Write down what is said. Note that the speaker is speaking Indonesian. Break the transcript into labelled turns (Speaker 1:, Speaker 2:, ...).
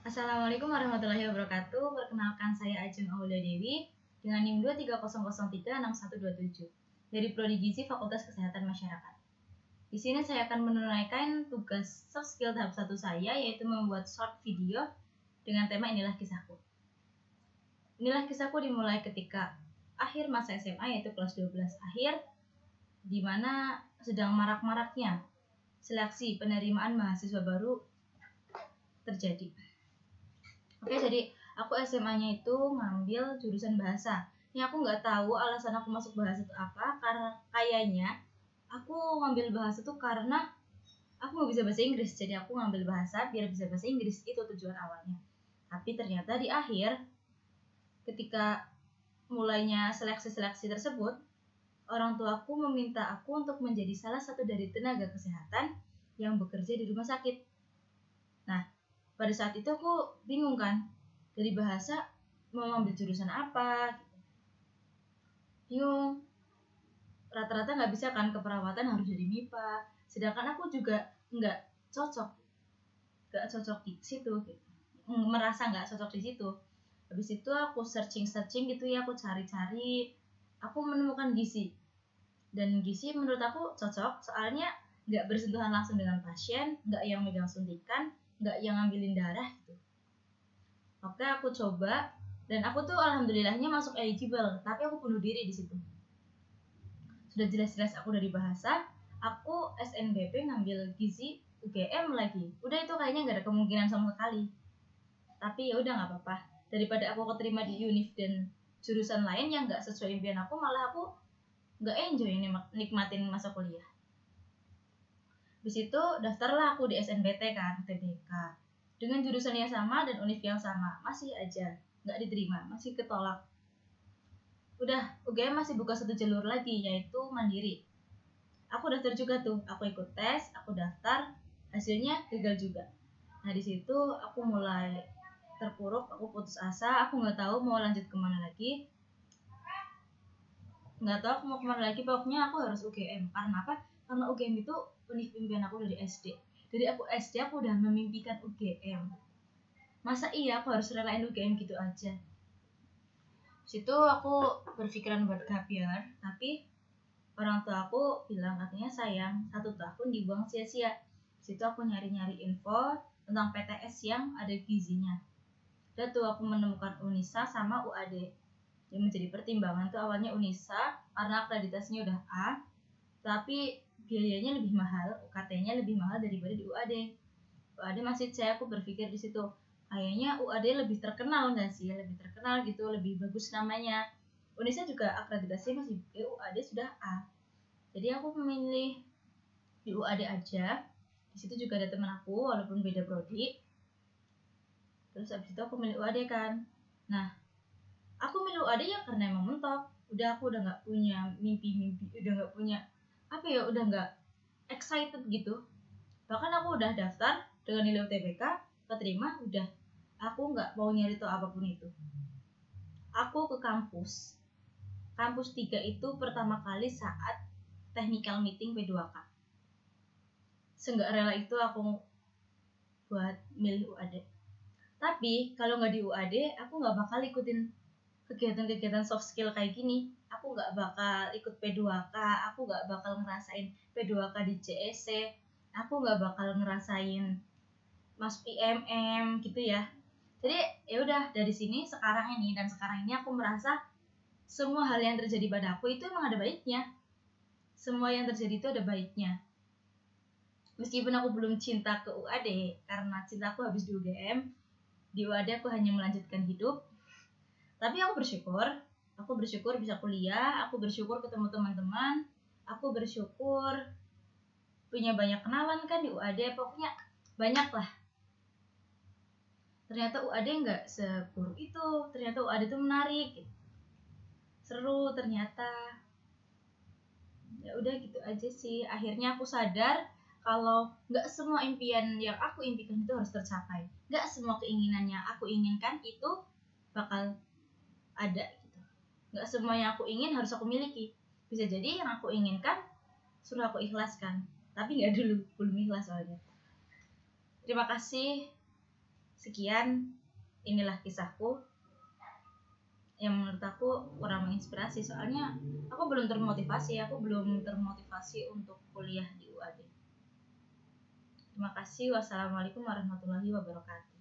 Speaker 1: Assalamualaikum warahmatullahi wabarakatuh. Perkenalkan saya Ajeng Aulia Dewi dengan NIM 230036127 dari Prodi Gizi Fakultas Kesehatan Masyarakat. Di sini saya akan menunaikan tugas soft skill tahap 1 saya, yaitu membuat short video dengan tema Inilah Kisahku. Inilah kisahku dimulai ketika akhir masa SMA, yaitu kelas 12 akhir, di mana sedang marak-maraknya seleksi penerimaan mahasiswa baru terjadi. Oke, jadi aku SMA-nya itu ngambil jurusan bahasa. Ini aku nggak tahu alasan aku masuk bahasa itu apa, karena kayaknya aku ngambil bahasa itu karena aku nggak bisa bahasa Inggris. Jadi aku ngambil bahasa biar bisa bahasa Inggris, itu tujuan awalnya. Tapi ternyata di akhir, ketika mulainya seleksi-seleksi tersebut, orang tuaku meminta aku untuk menjadi salah satu dari tenaga kesehatan yang bekerja di rumah sakit. Nah, pada saat itu aku bingung kan, dari bahasa mau ngambil jurusan apa, bingung. Rata-rata nggak bisa kan, keperawatan harus jadi MIPA, sedangkan aku juga nggak cocok di situ, merasa nggak cocok di situ. Habis itu aku searching gitu ya, aku cari-cari, aku menemukan gizi. Dan gizi menurut aku cocok, soalnya nggak bersentuhan langsung dengan pasien, nggak yang megang suntikan, nggak yang ngambilin darah gitu. Oke, aku coba dan aku tuh alhamdulillahnya masuk eligible, tapi aku bunuh diri di situ. Sudah jelas-jelas aku dari bahasa, aku SNBP ngambil gizi UGM lagi. Udah itu kayaknya nggak ada kemungkinan sama sekali. Tapi ya udah nggak apa-apa. Daripada aku keterima di univ dan jurusan lain yang nggak sesuai impian aku, malah aku nggak enjoy nikmatin masa kuliah. Di situ daftarlah aku di SNBT kan, UTBK. Dengan jurusan yang sama dan univ yang sama, masih aja nggak diterima, masih ketolak. Udah, UGM masih buka satu jalur lagi, yaitu mandiri. Aku daftar juga tuh, aku ikut tes, aku daftar, hasilnya gagal juga. Nah di situ aku mulai terpuruk, aku putus asa, aku nggak tahu mau lanjut kemana lagi. Nggak tahu aku mau kemana lagi, pokoknya aku harus UGM. Karena apa? Karena UGM itu univ impian aku dari SD. Dari aku SD aku udah memimpikan UGM. Masa iya aku harus relain UGM gitu aja? Situ aku berpikiran buat gap year, tapi orang tua aku bilang katanya sayang, 1 tahun dibuang sia-sia. Situ aku nyari-nyari info tentang PTS yang ada gizinya. Dan tuh aku menemukan Unisa sama UAD. Yang menjadi pertimbangan tuh awalnya Unisa karena akreditasinya udah A, tapi biayanya lebih mahal, UKT-nya lebih mahal daripada di UAD. UAD masih C, aku berpikir di situ kayaknya UAD lebih terkenal nggak sih, lebih terkenal gitu, lebih bagus namanya. Unisa juga akreditasi masih UAD sudah A. Jadi aku memilih di UAD aja. Di situ juga ada teman aku walaupun beda prodi. Terus abis itu aku milih UAD kan. Nah, aku milih UAD ya karena emang mentok. Aku udah nggak punya mimpi-mimpi, udah nggak punya udah nggak excited gitu. Bahkan aku udah daftar dengan nilai UTBK, keterima, udah. Aku nggak mau nyari tahu apapun itu. Aku ke kampus 3 itu pertama kali saat technical meeting P2K. Seenggak rela itu aku buat milih UAD. Tapi kalau nggak di UAD, aku nggak bakal ikutin kegiatan-kegiatan soft skill kayak gini. Aku nggak bakal ikut P2K, aku nggak bakal ngerasain P2K di CEC, aku nggak bakal ngerasain masuk IMM gitu ya. Jadi ya udah, dari sini sekarang ini aku merasa semua hal yang terjadi pada aku itu emang ada baiknya. Semua yang terjadi itu ada baiknya. Meskipun aku belum cinta ke UAD karena cinta aku habis di UGM, di UAD aku hanya melanjutkan hidup. Tapi aku bersyukur bisa kuliah, aku bersyukur ketemu teman-teman, aku bersyukur punya banyak kenalan kan di UAD, pokoknya banyak lah. Ternyata UAD nggak seburuk itu, ternyata UAD itu menarik, seru ternyata. Ya udah gitu aja sih. Akhirnya aku sadar kalau nggak semua impian yang aku impikan itu harus tercapai. Nggak semua keinginan yang aku inginkan itu bakal ada gitu. Nggak semua yang aku ingin harus aku miliki. Bisa jadi yang aku inginkan suruh aku ikhlaskan, tapi nggak dulu, belum ikhlas soalnya. Terima kasih. Sekian, inilah kisahku yang menurut aku kurang menginspirasi, soalnya aku belum termotivasi untuk kuliah di UAD. Terima kasih. Wassalamualaikum warahmatullahi wabarakatuh.